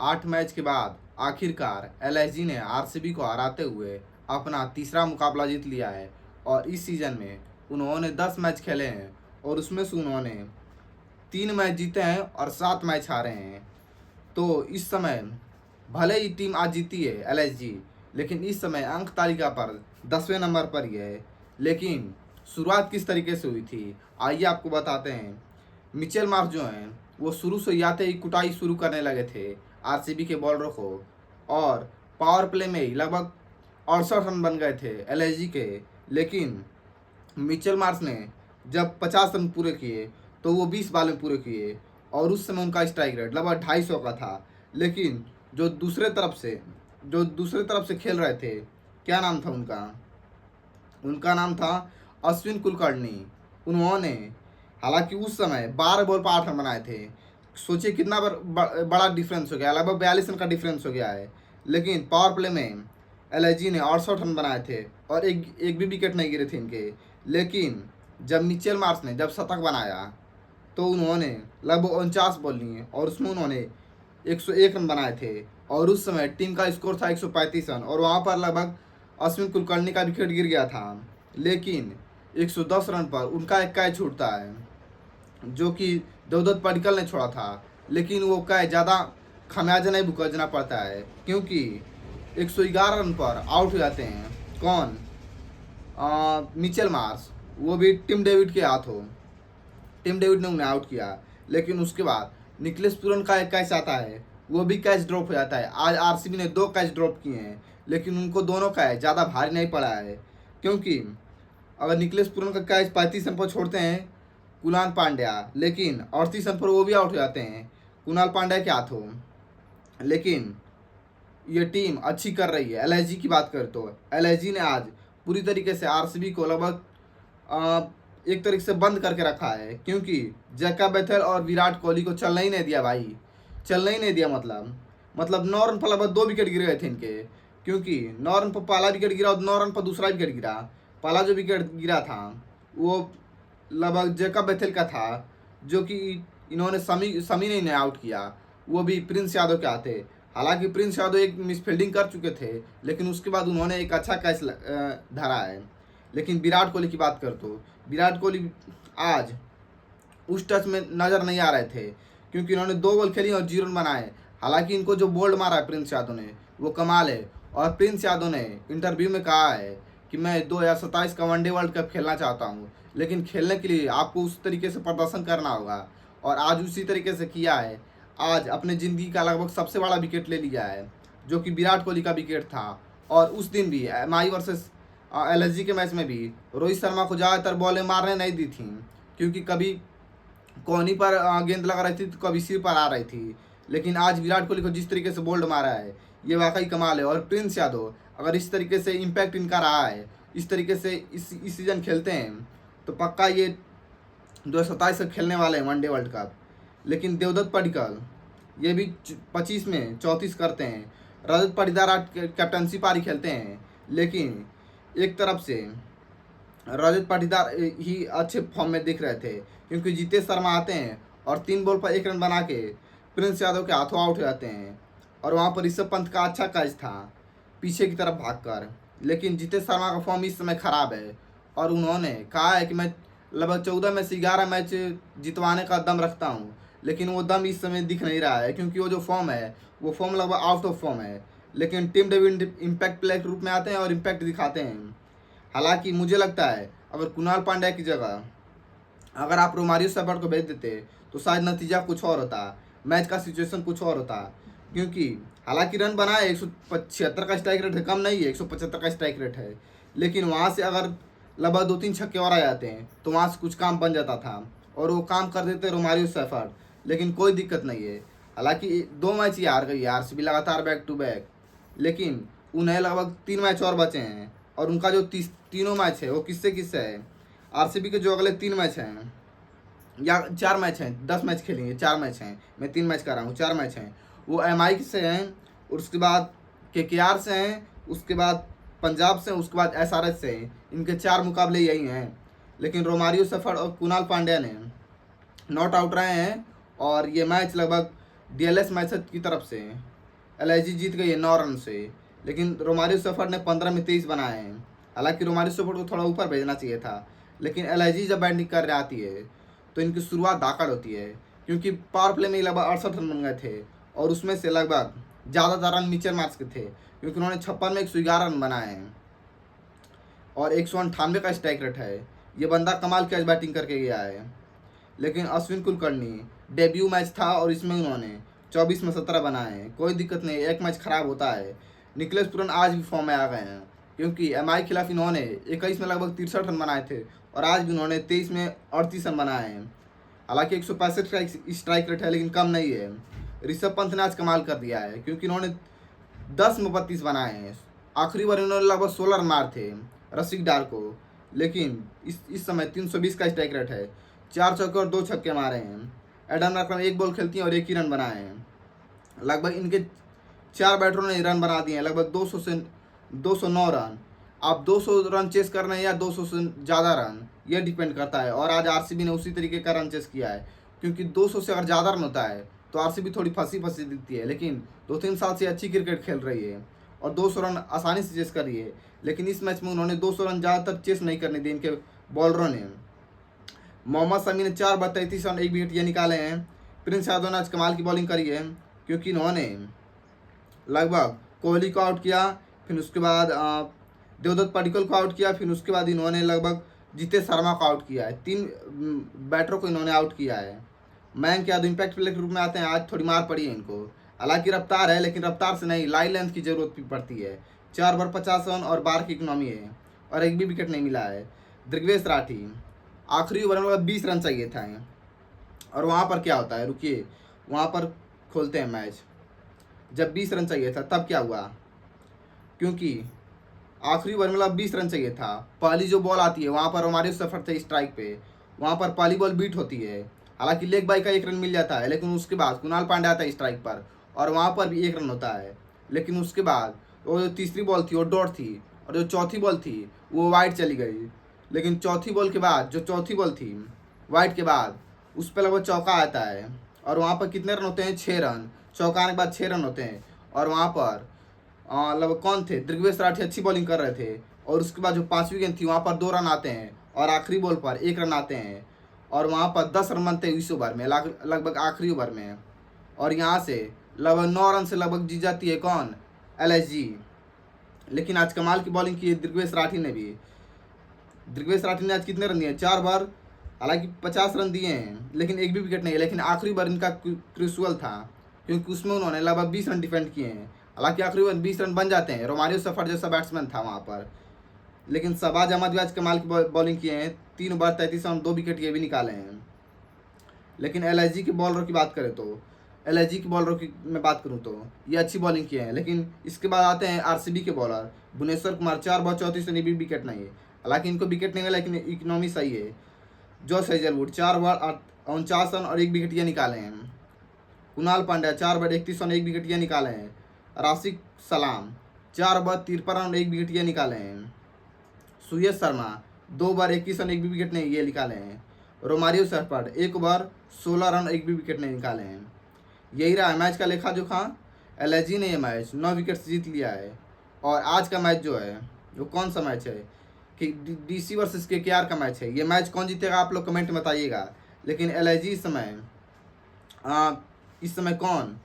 8 match के बाद आखिरकार एलएसजी ने आरसीबी को हराते हुए अपना तीसरा मुकाबला जीत लिया है और इस सीज़न में उन्होंने 10 मैच खेले हैं और उसमें से उन्होंने 3 मैच जीते हैं और 7 मैच हारे हैं। तो इस समय भले ही टीम आज जीती है एलएसजी, लेकिन इस समय अंक तालिका पर 10वें नंबर पर ही है। लेकिन शुरुआत किस तरीके से हुई थी, आइए आपको बताते हैं। मिचेल मार्श जो हैं वो शुरू से आते ही कुटाई शुरू करने लगे थे आरसीबी के बॉलरों को और पावर प्ले में ही लगभग 68 रन बन गए थे एलएसजी के। लेकिन मिचेल मार्श ने जब 50 रन पूरे किए तो वो 20 बॉल में पूरे किए और उस समय उनका स्ट्राइक रेट लगभग 250 का था। लेकिन जो दूसरे तरफ से खेल रहे थे, क्या नाम था उनका उनका नाम था अश्विन कुलकर्णी। उन्होंने हालांकि उस समय 12 बॉल पर 8 रन बनाए थे। सोचिए कितना बड़ा डिफरेंस हो गया, लगभग 42 रन का डिफरेंस हो गया है। लेकिन पावर प्ले में एलएसजी ने 68 रन बनाए थे और एक भी विकेट नहीं गिरे थे इनके। लेकिन जब मिचेल मार्श ने जब शतक बनाया तो उन्होंने लगभग 49 बॉल लिए और उसमें उन्होंने 101 रन बनाए थे और उस समय टीम का स्कोर था 135 रन और वहाँ पर लगभग अश्विन कुलकर्णी का विकेट गिर गया था। लेकिन 110 रन पर उनका एक कैच छूटता है जो कि देवदत्त पडिक्कल ने छोड़ा था। लेकिन वो कैच ज़्यादा खमियाजा नहीं भुगतना पड़ता है क्योंकि 111 रन पर आउट हो जाते हैं। कौन? मिचेल मार्श, वो भी टिम डेविड के हाथों। टिम डेविड ने उन्हें आउट किया। लेकिन उसके बाद निकलेश पुरन का एक कैच आता है, वो भी कैच ड्रॉप हो जाता है। आज आरसीबी ने 2 कैच ड्रॉप किए हैं लेकिन उनको दोनों कैच ज़्यादा भारी नहीं पड़ा है क्योंकि अगर निकलेश पुरन का कैच 35 रन पर छोड़ते हैं कुणाल पांड्या, लेकिन 38 रन पर वो भी आउट हो जाते हैं कुणाल पांड्या के हाथों। लेकिन ये टीम अच्छी कर रही है। एलएसजी की बात करें तो एलएसजी ने आज पूरी तरीके से आरसीबी को लगभग एक तरीके से बंद करके रखा है क्योंकि जैकब बेथेल और विराट कोहली को चलना ही नहीं दिया भाई, चलना ही नहीं दिया। मतलब 9 रन पर लगभग 2 विकेट गिर गए थे इनके क्योंकि 9 रन पर पहला विकेट गिरा और 9 रन पर दूसरा विकेट गिरा। पहला जो विकेट गिरा था वो लगभग जैकब बेथेल का था जो कि इन्होंने समी ने इन्हें आउट किया, वो भी प्रिंस यादव के आते। हालांकि प्रिंस यादव एक मिसफील्डिंग कर चुके थे लेकिन उसके बाद उन्होंने एक अच्छा कैच धरा है। लेकिन विराट कोहली की बात कर तो विराट कोहली आज उस टच में नज़र नहीं आ रहे थे क्योंकि इन्होंने 2 बॉल खेली और 0 रन बनाए। हालांकि इनको जो बोल्ड मारा है प्रिंस यादव ने वो कमाल है और प्रिंस यादव ने इंटरव्यू में कहा है कि मैं 2027 का वनडे वर्ल्ड कप खेलना चाहता हूँ, लेकिन खेलने के लिए आपको उस तरीके से प्रदर्शन करना होगा और आज उसी तरीके से किया है। आज अपने ज़िंदगी का लगभग सबसे बड़ा विकेट ले लिया है जो कि विराट कोहली का विकेट था। और उस दिन भी एमआई वर्सेस एलएसजी के मैच में भी रोहित शर्मा को ज़्यादातर बॉलें मारने नहीं दी थी क्योंकि कभी कोहनी पर गेंद लगा रही थी तो कभी सिर पर आ रही थी। लेकिन आज विराट कोहली को जिस तरीके से बोल्ड मारा है ये वाकई कमाल है। और प्रिंस यादव अगर इस तरीके से इम्पैक्ट इनका रहा है, इस तरीके से इस सीज़न खेलते हैं तो पक्का ये 2027 से खेलने वाले हैं वनडे वर्ल्ड कप। लेकिन देवदत्त पडिक्कल ये भी 25 में 34 करते हैं। रजत पाटीदार कैप्टनसी पारी खेलते हैं लेकिन एक तरफ से रजत पाटीदार ही अच्छे फॉर्म में दिख रहे थे क्योंकि जीतेश शर्मा आते हैं और 3 बॉल पर 1 रन बना के प्रिंस यादव के हाथों आउट हो जाते हैं और वहाँ पर ऋषभ पंत का अच्छा कैच था पीछे की तरफ भागकर। लेकिन जीतेश शर्मा का फॉर्म इस समय ख़राब है और उन्होंने कहा है कि मैं लगभग 14 में से 11 मैच जितवाने का दम रखता हूँ, लेकिन वो दम इस समय दिख नहीं रहा है क्योंकि वो जो फॉर्म है वो फॉर्म लगभग आउट ऑफ फॉर्म है। लेकिन टिम डेविड इम्पैक्ट प्लेयर के रूप में आते हैं और इम्पैक्ट दिखाते हैं। हालांकि मुझे लगता है अगर कुणाल पांड्या की जगह अगर आप रोमारियो सेफर्ड को भेज देते तो शायद नतीजा कुछ और होता, मैच का सिचुएशन कुछ और होता। क्योंकि हालांकि रन बनाए 176 का स्ट्राइक रेट है, कम नहीं है, 175 का स्ट्राइक रेट है। लेकिन वहाँ से अगर लगभग 2-3 छक्के और आ जाते हैं तो वहाँ से कुछ काम बन जाता था और वो काम कर देते रोमारियो सेफर्ड। लेकिन कोई दिक्कत नहीं है। हालांकि 2 मैच ही हार गई आरसीबी लगातार बैक टू बैक, लेकिन उन्हें लगभग 3 मैच और बचे हैं और उनका जो तीनों मैच है वो किससे है। आरसीबी के जो अगले 3 मैच हैं या 4 मैच हैं, 10 मैच खेलेंगे, 4 मैच हैं, मैं 3 मैच कर रहा हूँ, 4 मैच हैं, वो एमआई से हैं, उसके बाद केकेआर से हैं, उसके बाद पंजाब से, उसके बाद एसआरएच से हैं। इनके 4 मुकाबले यही हैं। लेकिन रोमारियो सेफर्ड और कुणाल पांड्या ने नॉट आउट रहे हैं और ये मैच लगभग डीएलएस मैच की तरफ से एलआईजी जीत गई है 9 रन से, लेकिन रोमारियो सेफर्ड ने 15 में 23 बनाए हैं। हालांकि रोमारियो सेफर्ड को थोड़ा ऊपर भेजना चाहिए था, लेकिन एलआईजी जब बैटिंग कर रही आती है तो इनकी शुरुआत धाकड़ होती है, क्योंकि पावर प्ले में लगभग 68 रन बन गए थे और उसमें से लगभग ज़्यादातर रन मिचेल मार्क्स के थे, क्योंकि उन्होंने 56 में 111 रन बनाए हैं और 198 का स्ट्राइक रेट है। ये बंदा कमाल की आज बैटिंग करके गया है। लेकिन अश्विन कुलकर्णी डेब्यू मैच था और इसमें उन्होंने 24 में 17 बनाए हैं। कोई दिक्कत नहीं, एक मैच खराब होता है। निकलेश पुरन आज भी फॉर्म में आ गए हैं, क्योंकि एमआई के खिलाफ इन्होंने 21 में लगभग 63 रन बनाए थे और आज भी उन्होंने 23 में 38 रन बनाए हैं। हालांकि 165 का स्ट्राइक रेट है, लेकिन कम नहीं है। ऋषभ पंत ने आज कमाल कर दिया है, क्योंकि इन्होंने 10 में 32 बनाए हैं। आखिरी बार इन्होंने लगभग 16 रन मार थे रसिक डार को, लेकिन इस समय 320 का स्ट्राइक रेट है। 4 चौके और 2 छक्के मारे हैं। एडम नाकरम 1 बॉल खेलती हैं और 1 ही रन बनाए हैं। लगभग इनके 4 बैटरों ने रन बना दिए हैं, लगभग 200 से 209 रन। आप 200 रन चेस कर रहे हैं या 200 से ज़्यादा रन, यह डिपेंड करता है। और आज आरसीबी ने उसी तरीके का रन चेस किया है, क्योंकि 200 से अगर ज़्यादा रन होता है तो आरसीबी थोड़ी फंसी दिखती है, लेकिन 2-3 साल से अच्छी क्रिकेट खेल रही है और 200 रन आसानी से चेस कर रही है। लेकिन इस मैच में उन्होंने 200 रन ज़्यादातर चेस नहीं करने दिए इनके बॉलरों ने। मोहम्मद शमी ने 4 बार 33 रन 1 विकेट ये निकाले हैं। प्रिंस यादव ने आज कमाल की बॉलिंग करी है, क्योंकि इन्होंने लगभग कोहली को आउट किया, फिर उसके बाद देवदत्त पडिक्कल को आउट किया, फिर उसके बाद इन्होंने लगभग जितेश शर्मा को आउट किया है। 3 बैटरों को इन्होंने आउट किया है। मयंक यादव इम्पैक्ट प्लेयर के रूप में आते हैं, आज थोड़ी मार पड़ी है इनको। हालांकि रफ्तार है, लेकिन रफ्तार से नहीं, लाइन लेंथ की जरूरत भी पड़ती है। 4 बार 50 रन और 12 की इकनॉमी है और 1 भी विकेट नहीं मिला है। दिग्वेश राठी आखिरी ओवर में 20 रन चाहिए था, और वहाँ पर क्या होता है, रुकिए वहाँ पर खोलते हैं मैच। जब 20 रन चाहिए था तब क्या हुआ, क्योंकि आखिरी ओवर में 20 रन चाहिए था। पहली जो बॉल आती है वहाँ पर हमारे सफर थे स्ट्राइक पे, वहाँ पर पहली बॉल बीट होती है। हालांकि लेग बाई का 1 रन मिल जाता है, लेकिन उसके बाद कुणाल पांड्या आता है स्ट्राइक पर और वहाँ पर भी 1 रन होता है। लेकिन उसके बाद वो जो तीसरी बॉल थी वो डॉट थी, और जो चौथी बॉल थी वो वाइड चली गई। लेकिन चौथी बॉल के बाद जो चौथी बॉल थी वाइड के बाद उस पर लगभग चौका आता है, और वहाँ पर कितने रन होते हैं, 6 रन। चौका आने के बाद 6 रन होते हैं, और वहाँ पर लगभग कौन थे, दिग्वेश राठी अच्छी बॉलिंग कर रहे थे, और उसके बाद जो 5वीं गेंद थी वहाँ पर 2 रन आते हैं, और आखिरी बॉल पर 1 रन आते हैं, और वहाँ पर 10 रन बनते हैं इस ओवर में, लगभग आखिरी ओवर में। और यहाँ से लगभग 9 रन से लगभग जीत जाती है कौन, एलएसजी। लेकिन आज कमाल की बॉलिंग की है दिग्वेश राठी ने भी। दिग्वेश राठी ने आज कितने रन दिए, 4 बार, हालांकि 50 रन दिए हैं, लेकिन 1 भी विकेट नहीं है। लेकिन आखिरी बार इनका क्रूशियल था, क्योंकि उसमें उन्होंने लगभग 20 रन डिफेंड किए हैं। हालांकि आखिरी बार 20 रन बन जाते हैं। रोमारियो सफर जैसा बैट्समैन था वहाँ पर, लेकिन शहबाज अहमद भी आज कमाल की बॉलिंग किए हैं। 3 बार 33 रन 2 विकेट ये भी निकाले हैं। लेकिन एलआईजी के बॉलरों की बात करें तो एलआईजी के बॉलरों की मैं बात करूं तो ये अच्छी बॉलिंग किए हैं। लेकिन इसके बाद आते हैं आरसीबी के bowler Bhuvneshwar Kumar. 4 ball 34 run भी विकेट नहीं है, हालांकि इनको विकेट नहीं मिला, लेकिन इकनॉमी सही है। जॉस हेजलवुड 4 बॉल 49 रन और 1 विकेट ये निकाले हैं। Kunal Pandya 4 ball 31 run 1 wicket ये निकाले हैं। राशिक सलाम 4 बॉल 53 रन 1 विकेट ये निकाले हैं। सुयश शर्मा 2 बार 21 रन 1 भी विकेट नहीं ये निकाले हैं। रोमारियो सेफर्ड 1 बार 16 रन 1 भी विकेट नहीं निकाले हैं। यही रहा मैच का लेखा जोखा। एलआईजी ने ये मैच 9 विकेट से जीत लिया है। और आज का मैच जो है वो कौन सा मैच है कि डीसी वर्सेस केकेआर का मैच है। ये मैच कौन जीतेगा आप लोग कमेंट में बताइएगा। लेकिन एलआईजी इस समय कौन,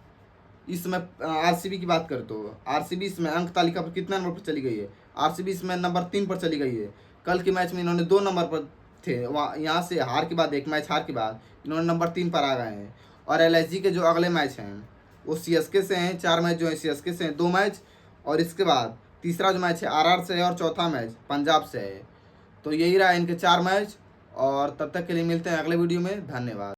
इस समय आरसीबी की बात करें तो आरसीबी इसमें अंक तालिका पर कितना नंबर पर चली गई है, आरसीबी इसमें नंबर 3 पर चली गई है। कल के मैच में इन्होंने 2 नंबर पर थे, वहाँ यहाँ से हार के बाद, एक मैच हार के बाद इन्होंने नंबर 3 पर आ गए हैं। और एलआईजी के जो अगले मैच हैं वो सीएसके से हैं। 4 मैच जो है सीएसके से हैं, 2 मैच, और इसके बाद तीसरा जो मैच है आरआर से है, और चौथा मैच पंजाब से है। तो यही रहा इनके 4 मैच। और तब तक के लिए मिलते हैं अगले वीडियो में। धन्यवाद।